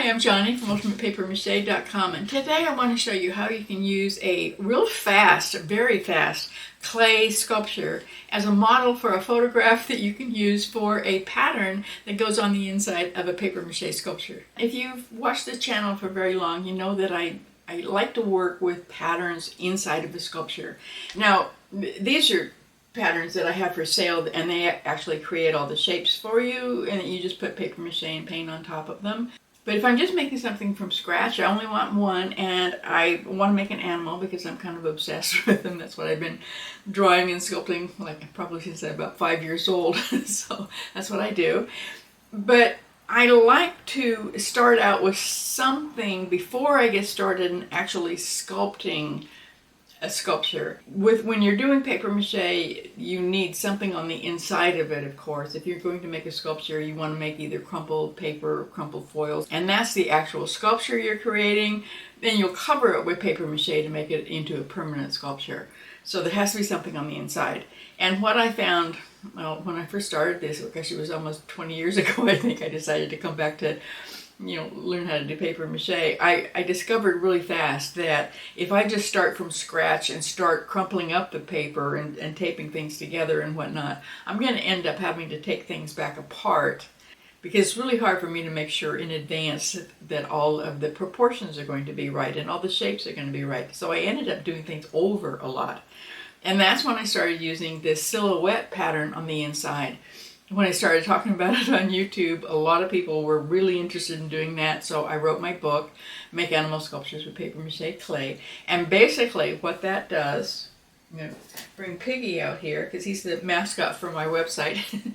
Hi, I'm Johnny from UltimatePaperMache.com, and today I want to show you how you can use a real fast, very fast clay sculpture as a model for a photograph that you can use for a pattern that goes on the inside of a paper mache sculpture. If you've watched this channel for very long, you know that I like to work with patterns inside of the sculpture. Now, these are patterns that I have for sale, and they actually create all the shapes for you, and you just put paper mache and paint on top of them. But if I'm just making something from scratch, I only want one, and I want to make an animal because I'm kind of obsessed with them. That's what I've been drawing and sculpting probably since I'm about 5 years old. So that's what I do. But I like to start out with something before I get started in actually sculpting a sculpture. When you're doing paper mache, you need something on the inside of it, of course. If you're going to make a sculpture, you want to make either crumpled paper or crumpled foils, and that's the actual sculpture you're creating. Then you'll cover it with paper mache to make it into a permanent sculpture. So there has to be something on the inside. And what I found, well, when I first started this, because it was almost 20 years ago, I think I decided to come back to learn how to do paper mache. I discovered really fast that if I just start from scratch and start crumpling up the paper and taping things together and whatnot, I'm going to end up having to take things back apart, because it's really hard for me to make sure in advance that all of the proportions are going to be right and all the shapes are going to be right. So I ended up doing things over a lot. And that's when I started using this silhouette pattern on the inside. When I started talking about it on YouTube, a lot of people were really interested in doing that, so I wrote my book, Make Animal Sculptures with Paper Mache Clay. And basically what that does, I'm going to bring Piggy out here because he's the mascot for my website.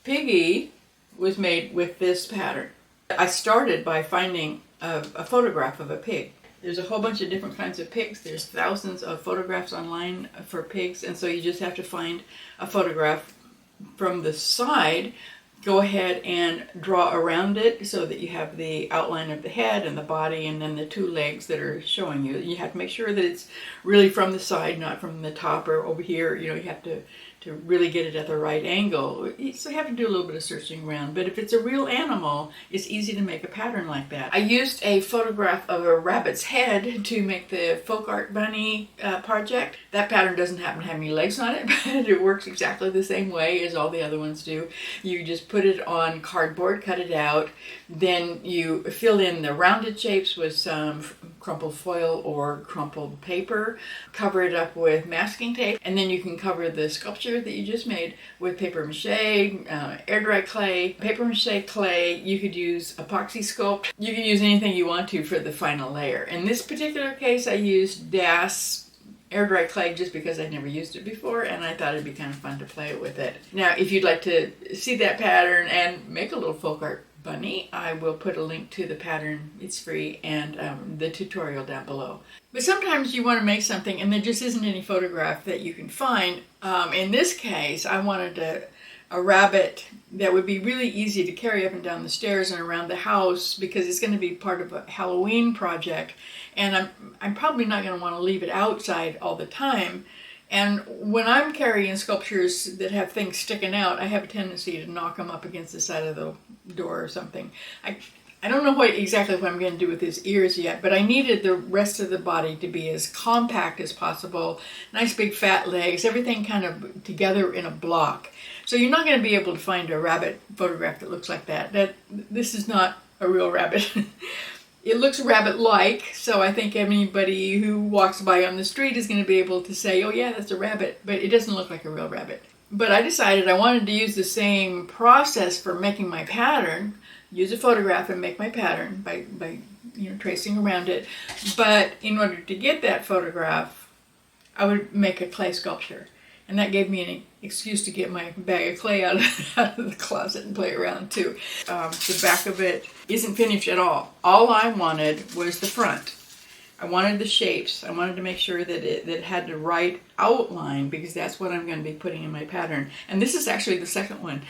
Piggy was made with this pattern. I started by finding a photograph of a pig. There's a whole bunch of different kinds of pigs. There's thousands of photographs online for pigs, and so you just have to find a photograph from the side. Go ahead and draw around it so that you have the outline of the head and the body and then the two legs that are showing you. You have to make sure that it's really from the side, not from the top or over here. You have to really get it at the right angle. So you have to do a little bit of searching around. But if it's a real animal, it's easy to make a pattern like that. I used a photograph of a rabbit's head to make the folk art bunny project. That pattern doesn't happen to have any legs on it, but it works exactly the same way as all the other ones do. You just put it on cardboard, cut it out, then you fill in the rounded shapes with some crumpled foil or crumpled paper, cover it up with masking tape, and then you can cover the sculpture that you just made with paper mache, air dry clay, paper mache clay. You could use epoxy sculpt. You can use anything you want to for the final layer. In this particular case, I used Das air dry clay just because I'd never used it before, and I thought it'd be kind of fun to play with it. Now, if you'd like to see that pattern and make a little folk art bunny, I will put a link to the pattern. It's free, and the tutorial down below. But sometimes you want to make something and there just isn't any photograph that you can find. In this case, I wanted a rabbit that would be really easy to carry up and down the stairs and around the house, because it's going to be part of a Halloween project, and I'm probably not going to want to leave it outside all the time. And when I'm carrying sculptures that have things sticking out, I have a tendency to knock them up against the side of the door or something. I don't know exactly what I'm going to do with his ears yet, but I needed the rest of the body to be as compact as possible. Nice big fat legs, everything kind of together in a block. So you're not going to be able to find a rabbit photograph that looks like that. This is not a real rabbit. It looks rabbit-like, so I think anybody who walks by on the street is going to be able to say, oh yeah, that's a rabbit, but it doesn't look like a real rabbit. But I decided I wanted to use the same process for making my pattern, use a photograph and make my pattern by tracing around it. But in order to get that photograph, I would make a clay sculpture. And that gave me an excuse to get my bag of clay out of the closet and play around too. The back of it isn't finished at all. All I wanted was the front. I wanted the shapes. I wanted to make sure that it had the right outline, because that's what I'm going to be putting in my pattern. And this is actually the second one.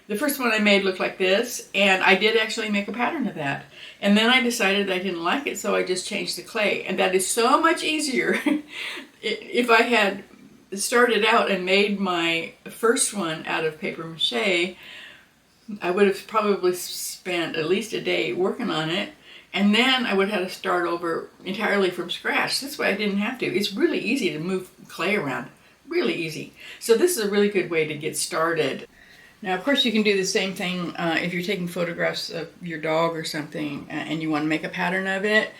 The first one I made looked like this, and I did actually make a pattern of that. And then I decided I didn't like it, so I just changed the clay. And that is so much easier. If I had started out and made my first one out of paper mache, I would have probably spent at least a day working on it, and then I would have had to start over entirely from scratch. This way I didn't have to. It's really easy to move clay around, really easy. So this is a really good way to get started. Now, of course, you can do the same thing if you're taking photographs of your dog or something and you want to make a pattern of it,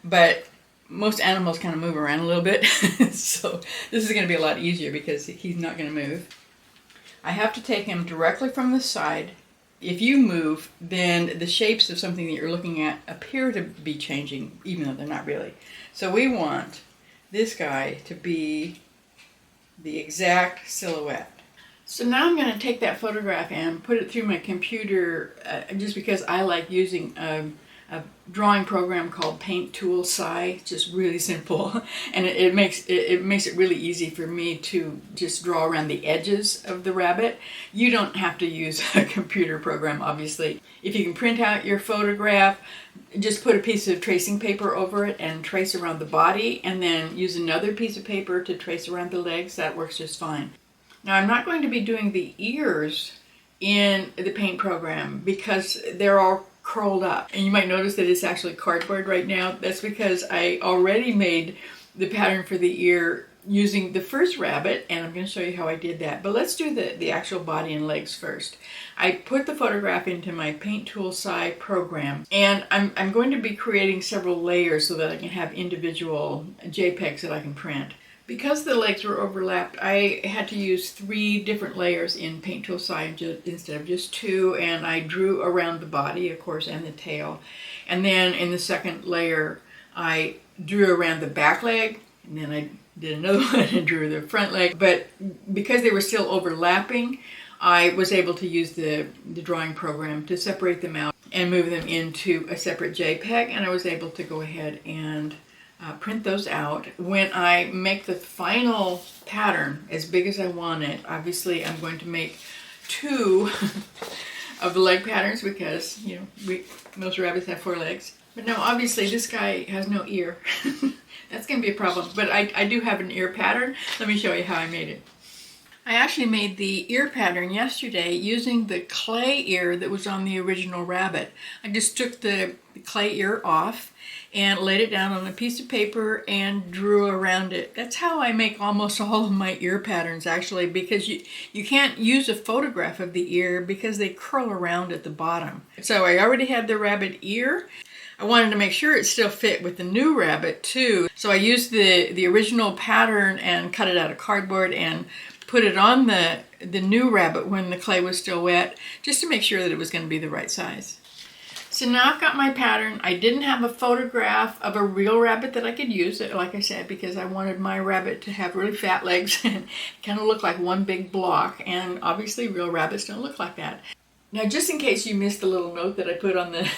but most animals kind of move around a little bit, so this is going to be a lot easier because he's not going to move. I have to take him directly from the side. If you move, then the shapes of something that you're looking at appear to be changing, even though they're not really. So we want this guy to be the exact silhouette. So now I'm going to take that photograph and put it through my computer, just because I like using a drawing program called Paint Tool Sci. It's just really simple, and it makes it really easy for me to just draw around the edges of the rabbit. You don't have to use a computer program, obviously. If you can print out your photograph, just put a piece of tracing paper over it and trace around the body, and then use another piece of paper to trace around the legs. That works just fine. Now, I'm not going to be doing the ears in the paint program because they're all curled up. And you might notice that it's actually cardboard right now. That's because I already made the pattern for the ear using the first rabbit, and I'm going to show you how I did that. But let's do the actual body and legs first. I put the photograph into my Paint Tool Sci program, and I'm going to be creating several layers so that I can have individual JPEGs that I can print. Because the legs were overlapped, I had to use 3 different layers in Paint Tool Sci instead of just 2, and I drew around the body, of course, and the tail. And then in the second layer, I drew around the back leg, and then I did another one and drew the front leg. But because they were still overlapping, I was able to use the drawing program to separate them out and move them into a separate JPEG, and I was able to go ahead and print those out. When I make the final pattern as big as I want it, obviously I'm going to make 2 of the leg patterns because, you know, most rabbits have 4 legs. But now obviously this guy has no ear. That's going to be a problem. But I do have an ear pattern. Let me show you how I made it. I actually made the ear pattern yesterday using the clay ear that was on the original rabbit. I just took the clay ear off and laid it down on a piece of paper and drew around it. That's how I make almost all of my ear patterns, actually, because you can't use a photograph of the ear because they curl around at the bottom. So I already had the rabbit ear. I wanted to make sure it still fit with the new rabbit too. So I used the original pattern and cut it out of cardboard and put it on the new rabbit when the clay was still wet, just to make sure that it was going to be the right size. So now I've got my pattern. I didn't have a photograph of a real rabbit that I could use, like I said, because I wanted my rabbit to have really fat legs and kind of look like one big block, and obviously real rabbits don't look like that. Now, just in case you missed the little note that I put on the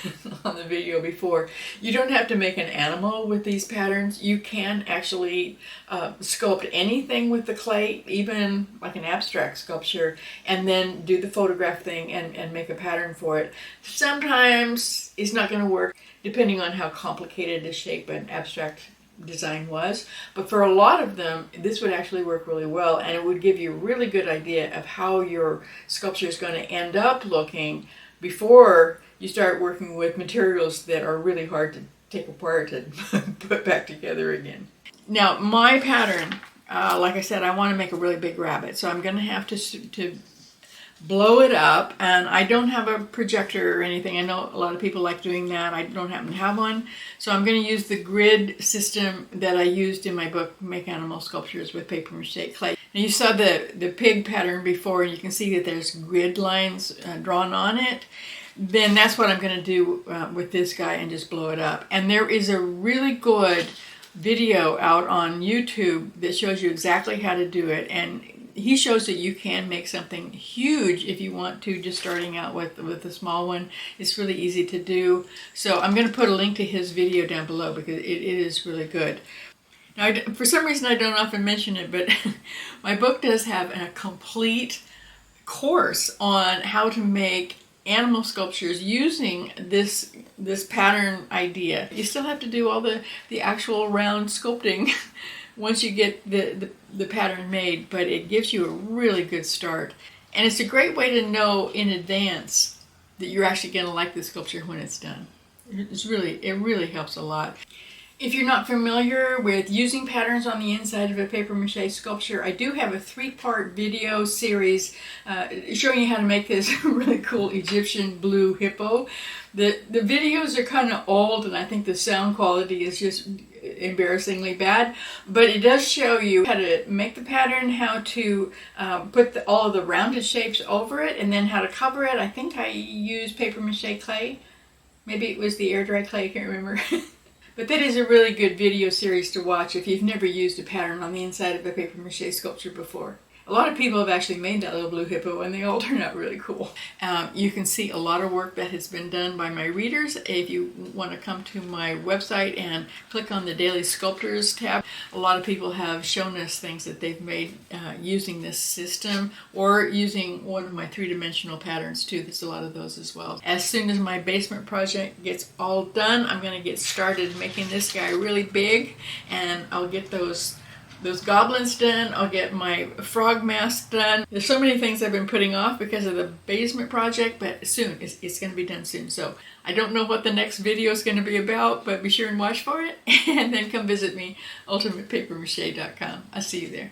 on the video before, you don't have to make an animal with these patterns. You can actually sculpt anything with the clay, even like an abstract sculpture, and then do the photograph thing and make a pattern for it. Sometimes it's not going to work, depending on how complicated the shape an abstract design was, but for a lot of them this would actually work really well, and it would give you a really good idea of how your sculpture is going to end up looking before you start working with materials that are really hard to take apart and put back together again. Now my pattern, like I said, I want to make a really big rabbit, so I'm going to have to blow it up, and I don't have a projector or anything. I know a lot of people like doing that. I don't happen to have one, so I'm going to use the grid system that I used in my book, Make Animal Sculptures with Paper Mache Clay. And you saw the pig pattern before, and you can see that there's grid lines drawn on it. Then that's what I'm going to do with this guy, and just blow it up. And there is a really good video out on YouTube that shows you exactly how to do it, and he shows that you can make something huge if you want to, just starting out with a small one. It's really easy to do. So I'm going to put a link to his video down below because it is really good. Now, for some reason I don't often mention it, but my book does have a complete course on how to make animal sculptures using this pattern idea. You still have to do all the actual round sculpting once you get the pattern made, but it gives you a really good start. And it's a great way to know in advance that you're actually going to like the sculpture when it's done. It really helps a lot. If you're not familiar with using patterns on the inside of a paper mache sculpture, I do have a 3-part video series showing you how to make this really cool Egyptian Blue Hippo. The videos are kind of old, and I think the sound quality is just embarrassingly bad, but it does show you how to make the pattern, how to put all of the rounded shapes over it, and then how to cover it. I think I used paper mache clay. Maybe it was the air dry clay, I can't remember. But that is a really good video series to watch if you've never used a pattern on the inside of a paper mache sculpture before. A lot of people have actually made that little blue hippo, and they all turn out really cool. You can see a lot of work that has been done by my readers. If you want to come to my website and click on the Daily Sculptors tab, a lot of people have shown us things that they've made using this system, or using one of my 3-dimensional patterns too. There's a lot of those as well. As soon as my basement project gets all done, I'm going to get started making this guy really big, and I'll get those goblins done. I'll get my frog mask done. There's so many things I've been putting off because of the basement project, but soon, it's going to be done soon. So I don't know what the next video is going to be about, but be sure and watch for it, and then come visit me, ultimatepapermache.com. I'll see you there.